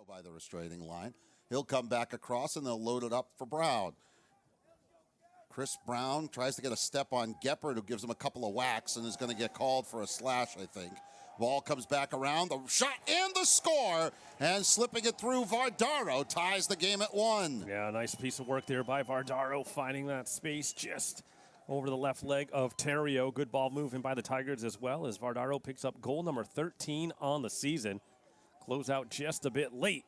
by the restraining line. He'll come back across and they'll load it up for Brown. Chris Brown tries to get a step on Geppert, who gives him a couple of whacks and is going to get called for a slash, I think. Ball comes back around, the shot and the score, and slipping it through, Vardaro ties the game at 1. Yeah, nice piece of work there by Vardaro, finding that space just over the left leg of Terrio. Good ball movement by the Tigers as well, as Vardaro picks up goal number 13 on the season. Close out just a bit late,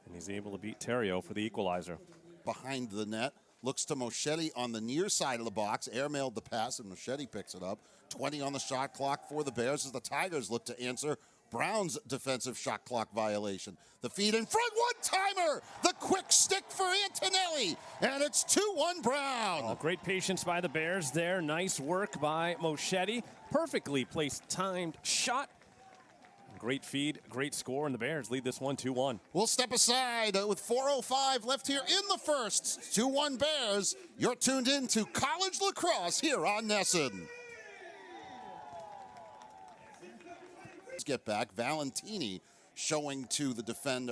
and he's able to beat Terrio for the equalizer. Behind the net, looks to Moschetti on the near side of the box, airmailed the pass, and Moschetti picks it up. 20 on the shot clock for the Bears as the Tigers look to answer Brown's defensive shot clock violation. The feed in front, one-timer! The quick stick for Antonelli, and it's 2-1 Brown. Oh, great patience by the Bears there. Nice work by Moschetti. Perfectly placed timed shot. Great feed, great score, and the Bears lead this one 2-1. We'll step aside with 4:05 left here in the first. 2-1 Bears. You're tuned in to college lacrosse here on Nesson. Let's get back. Valentini showing to the defend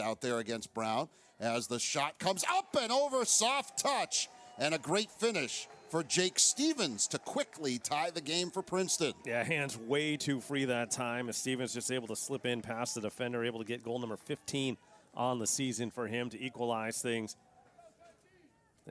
out there against Brown as the shot comes up and over, soft touch, and a great finish for Jake Stevens to quickly tie the game for Princeton. Yeah, hands way too free that time, as Stevens just able to slip in past the defender, able to get goal number 15 on the season for him to equalize things.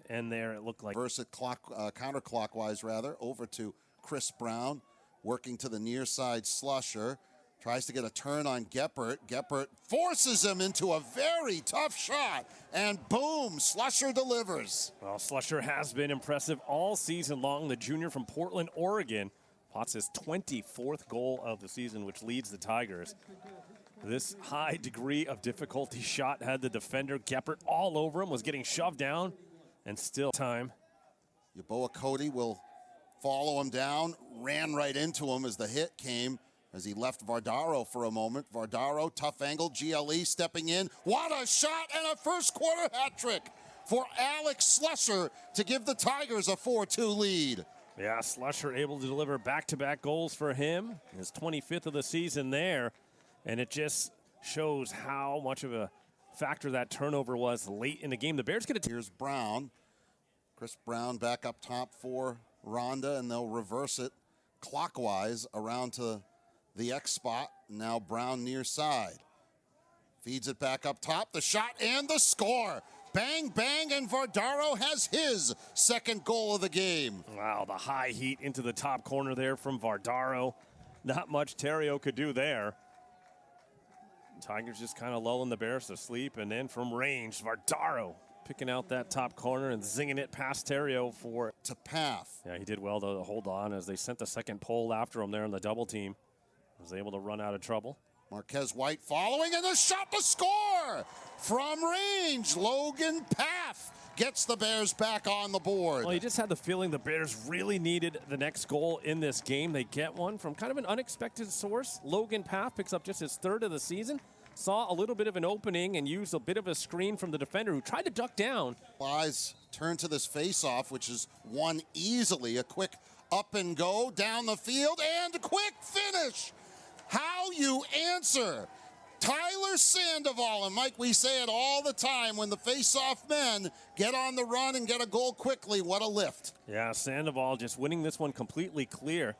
And there it looked like. Counterclockwise, rather, over to Chris Brown, working to the near side. Slusher tries to get a turn on Geppert. Geppert forces him into a very tough shot, and boom, Slusher delivers. Well, Slusher has been impressive all season long. The junior from Portland, Oregon, pots his 24th goal of the season, which leads the Tigers. This high degree of difficulty shot had the defender Geppert all over him, was getting shoved down, and still time. Yeboah Cody will follow him down, ran right into him as the hit came, as he left Vardaro for a moment. Vardaro, tough angle, GLE stepping in. What a shot and a first quarter hat trick for Alex Slusher to give the Tigers a 4-2 lead. Yeah, Slusher able to deliver back-to-back goals for him. His 25th of the season there. And it just shows how much of a factor that turnover was late in the game. The Bears get it. Here's Brown. Chris Brown back up top for Rhonda, and they'll reverse it clockwise around to the X spot. Now Brown near side. Feeds it back up top. The shot and the score. Bang, bang, and Vardaro has his second goal of the game. Wow, the high heat into the top corner there from Vardaro. Not much Terrio could do there. Tigers just kind of lulling the Bears to sleep, and then from range, Vardaro picking out that top corner and zinging it past Terrio for to Path. Yeah, he did well to hold on as they sent the second pole after him there in the double team. Was able to run out of trouble. Marquez White following, and the shot to score from range. Logan Path gets the Bears back on the board. Well, you just had the feeling the Bears really needed the next goal in this game. They get one from kind of an unexpected source. Logan Path picks up just his third of the season. Saw a little bit of an opening and used a bit of a screen from the defender who tried to duck down. Eyes turn to this face-off, which is won easily. A quick up and go down the field, and a quick finish. How you answer. Tyler Sandoval, and Mike, we say it all the time, when the face-off men get on the run and get a goal quickly, what a lift. Yeah, Sandoval just winning this one completely clear.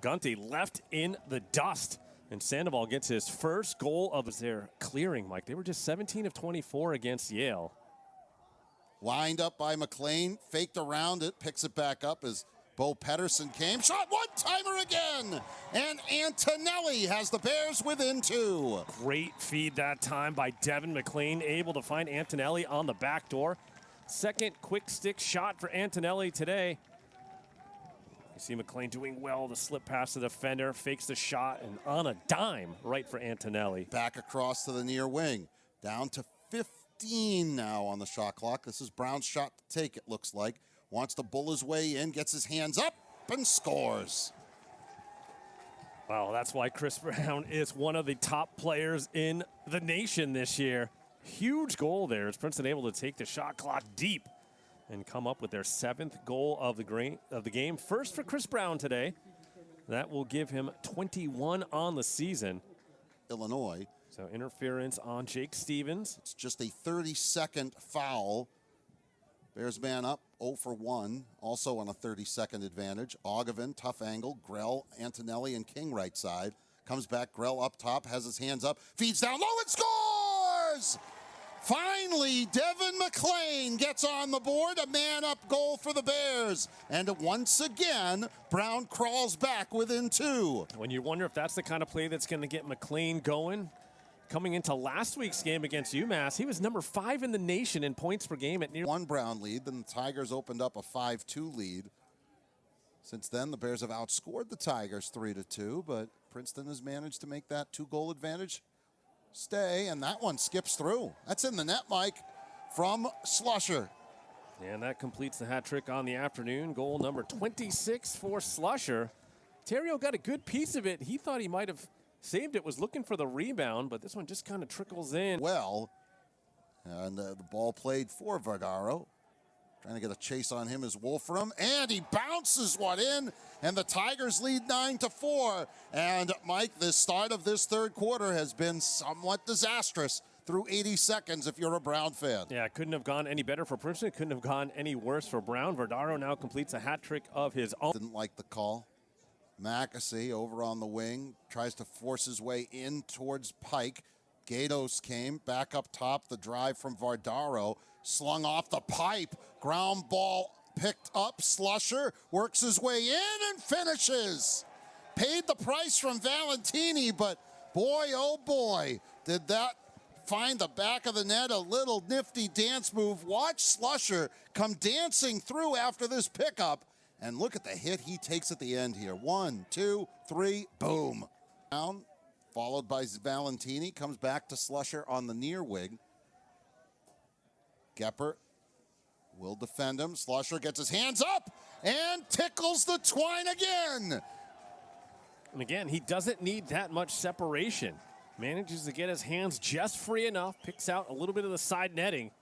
Gunty left in the dust, and Sandoval gets his first goal of their clearing, Mike. They were just 17 of 24 against Yale. Lined up by McLean, faked around it, picks it back up as Bo Pedersen came, shot one-timer again, and Antonelli has the Bears within 2. Great feed that time by Devin McLean, able to find Antonelli on the back door. Second quick stick shot for Antonelli today. You see McLean doing well to slip past the defender, fakes the shot, and on a dime right for Antonelli. Back across to the near wing, down to 15 now on the shot clock. This is Brown's shot to take, it looks like. Wants to bull his way in, gets his hands up, and scores. Wow, that's why Chris Brown is one of the top players in the nation this year. Huge goal there as Princeton able to take the shot clock deep and come up with their 7th goal of the game. First for Chris Brown today. That will give him 21 on the season. Illinois So interference on Jake Stevens. It's just a 30-second foul. Bears man up 0 for 1, also on a 30-second advantage. Ogevin, tough angle. Grell, Antonelli, and King right side. Comes back, Grell up top, has his hands up, feeds down low and scores! Finally, Devin McLean gets on the board, a man-up goal for the Bears. And once again, Brown crawls back within 2. When you wonder if that's the kind of play that's going to get McLean going, coming into last week's game against UMass, he was number 5 in the nation in points per game at near 1 Brown lead. Then the Tigers opened up a 5-2 lead. Since then, the Bears have outscored the Tigers 3-2, but Princeton has managed to make that 2-goal advantage stay, and that one skips through. That's in the net, Mike, from Slusher. And that completes the hat trick on the afternoon. Goal number 26 for Slusher. Terrio got a good piece of it. He thought he might have saved it, was looking for the rebound, but this one just kind of trickles in. Well, and the ball played for Vardaro. Trying to get a chase on him is Wolfram, and he bounces one in, and the Tigers lead 9-4. And Mike, the start of this third quarter has been somewhat disastrous through 80 seconds if you're a Brown fan. Yeah, couldn't have gone any better for Princeton. Couldn't have gone any worse for Brown. Vardaro now completes a hat trick of his own. Didn't like the call. Mackesy over on the wing, tries to force his way in towards Pike. Gatos came back up top, the drive from Vardaro, slung off the pipe, ground ball picked up. Slusher works his way in and finishes. Paid the price from Valentini, but boy, oh boy, did that find the back of the net. A little nifty dance move. Watch Slusher come dancing through after this pickup, and look at the hit he takes at the end here. 1, 2, 3, boom. Down, followed by Valentini, comes back to Slusher on the near wing. Gepper will defend him. Slusher gets his hands up and tickles the twine again. And again, he doesn't need that much separation. Manages to get his hands just free enough, picks out a little bit of the side netting,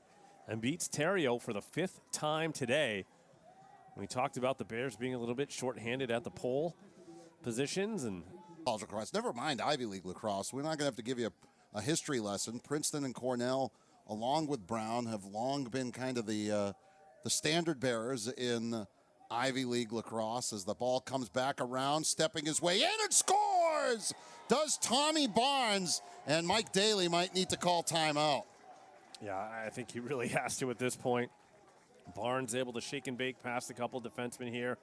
and beats Terrio for the 5th time today. We talked about the Bears being a little bit shorthanded at the pole positions. And college lacrosse, never mind Ivy League lacrosse. We're not going to have to give you a history lesson. Princeton and Cornell, along with Brown, have long been kind of the standard bearers in Ivy League lacrosse. As the ball comes back around, stepping his way in and scores! Does Tommy Barnes, and Mike Daly might need to call timeout. yeah, I think he really has to at this point. Barnes able to shake and bake past a couple defensemen here.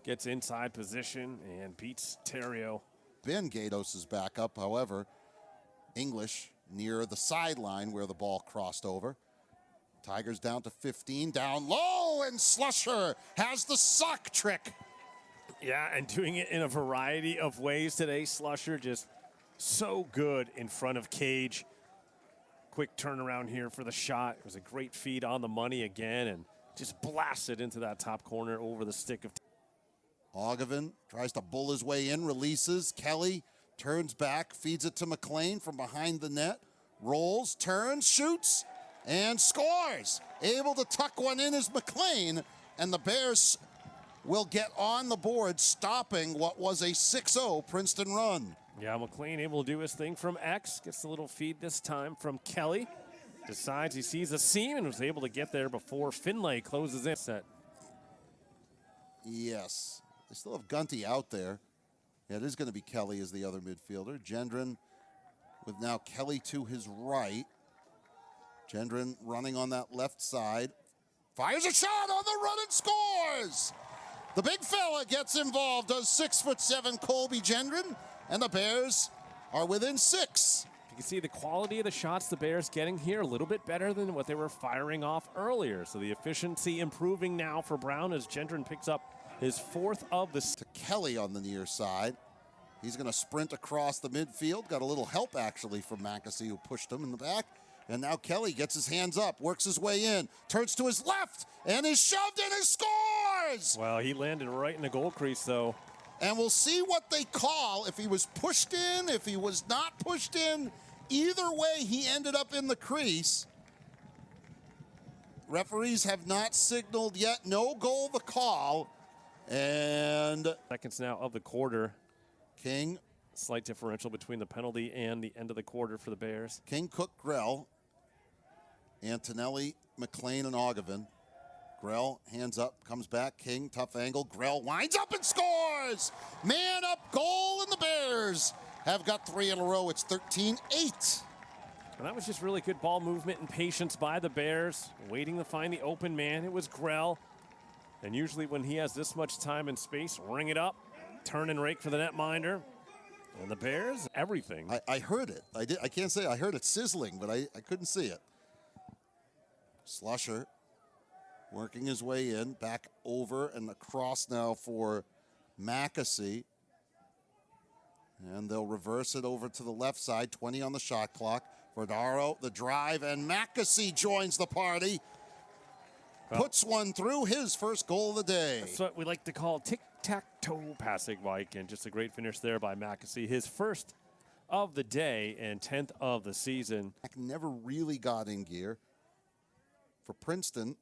Gets inside position and beats Terrio. Ben Gatos is back up, however. English near the sideline where the ball crossed over. Tigers down to 15, down low, and Slusher has the sock trick. Yeah, and doing it in a variety of ways today. Slusher just so good in front of cage. Quick turnaround here for the shot. It was a great feed on the money again, and just blasted into that top corner over the stick of. Ogevin tries to bull his way in, releases. Kelly turns back, feeds it to McLean from behind the net. Rolls, turns, shoots, and scores. Able to tuck one in is McLean, and the Bears will get on the board, stopping what was a 6-0 Princeton run. Yeah, McLean able to do his thing from X. Gets a little feed this time from Kelly. Decides he sees a seam and was able to get there before Finlay closes in. Set. Yes. They still have Gunty out there. Yeah, it is going to be Kelly as the other midfielder. Gendron with now Kelly to his right. Gendron running on that left side. Fires a shot on the run and scores! The big fella gets involved, does 6'7" Colby Gendron, and the Bears are within 6. You can see the quality of the shots the Bears getting here a little bit better than what they were firing off earlier. So the efficiency improving now for Brown as Gendron picks up his 4th of the. To Kelly on the near side. He's going to sprint across the midfield. Got a little help actually from Mackesy, who pushed him in the back. And now Kelly gets his hands up, works his way in, turns to his left, and is shoved in and scores! Well, he landed right in the goal crease, though. And we'll see what they call, if he was pushed in, if he was not pushed in. Either way, he ended up in the crease. Referees have not signaled yet. No goal the call. And seconds now of the quarter. King slight differential between the penalty and the end of the quarter for the Bears. King, Cook, Grell, Antonelli, McLean, and Ogevin. Grell, hands up, comes back. King, tough angle. Grell winds up and scores! Man up goal, and the Bears have got 3 in a row. It's 13-8. And that was just really good ball movement and patience by the Bears, waiting to find the open man. It was Grell. And usually when he has this much time and space, ring it up, turn and rake for the netminder. And the Bears, everything. I heard it. I can't say I heard it sizzling, but I couldn't see it. Slusher working his way in, back over and across now for Mackesy. And they'll reverse it over to the left side, 20 on the shot clock. Verdaro, the drive, and Mackesy joins the party. Puts one through, his first goal of the day. That's what we like to call tic-tac-toe passing, Mike, and just a great finish there by Mackesy. His first of the day and 10th of the season. Never really got in gear. For Princeton,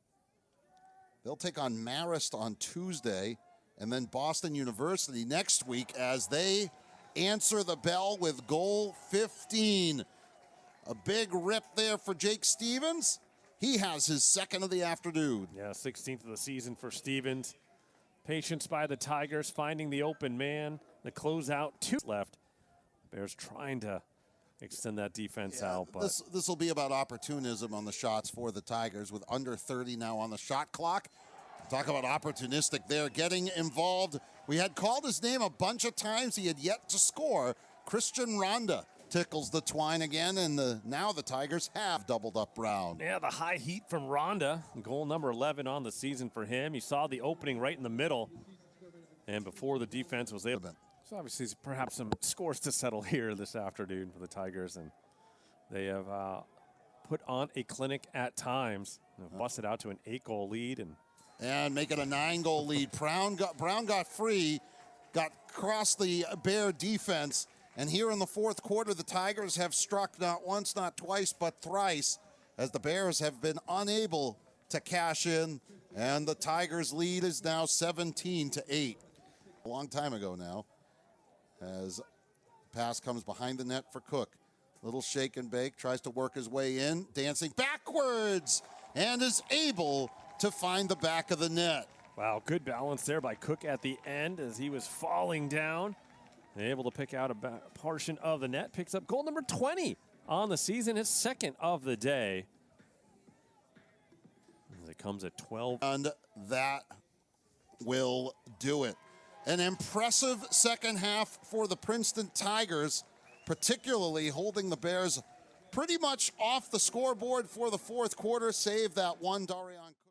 they'll take on Marist on Tuesday, and then Boston University next week as they answer the bell with goal 15. A big rip there for Jake Stevens. He has his second of the afternoon. Yeah, 16th of the season for Stevens. Patience by the Tigers, finding the open man. The closeout, 2 left. Bears trying to extend that defense out. But this will be about opportunism on the shots for the Tigers with under 30 now on the shot clock. Talk about opportunistic there, getting involved. We had called his name a bunch of times. He had yet to score. Christian Ronda tickles the twine again, and now the Tigers have doubled up Brown. Yeah, the high heat from Ronda. Goal number 11 on the season for him. You saw the opening right in the middle, and before the defense was able. So obviously perhaps some scores to settle here this afternoon for the Tigers, and they have put on a clinic at times. Busted out to an 8-goal lead and make it a 9-goal lead. Brown got free, got across the Bear defense. And here in the fourth quarter, the Tigers have struck not once, not twice, but thrice, as the Bears have been unable to cash in. And the Tigers' lead is now 17-8. A long time ago now, as pass comes behind the net for Cook. Little shake and bake, tries to work his way in, dancing backwards, and is able to find the back of the net. Wow, good balance there by Cook at the end as he was falling down. Able to pick out a portion of the net. Picks up goal number 20 on the season, his second of the day. As it comes at 12. And that will do it. An impressive second half for the Princeton Tigers, particularly holding the Bears pretty much off the scoreboard for the fourth quarter, save that one Darian Cook.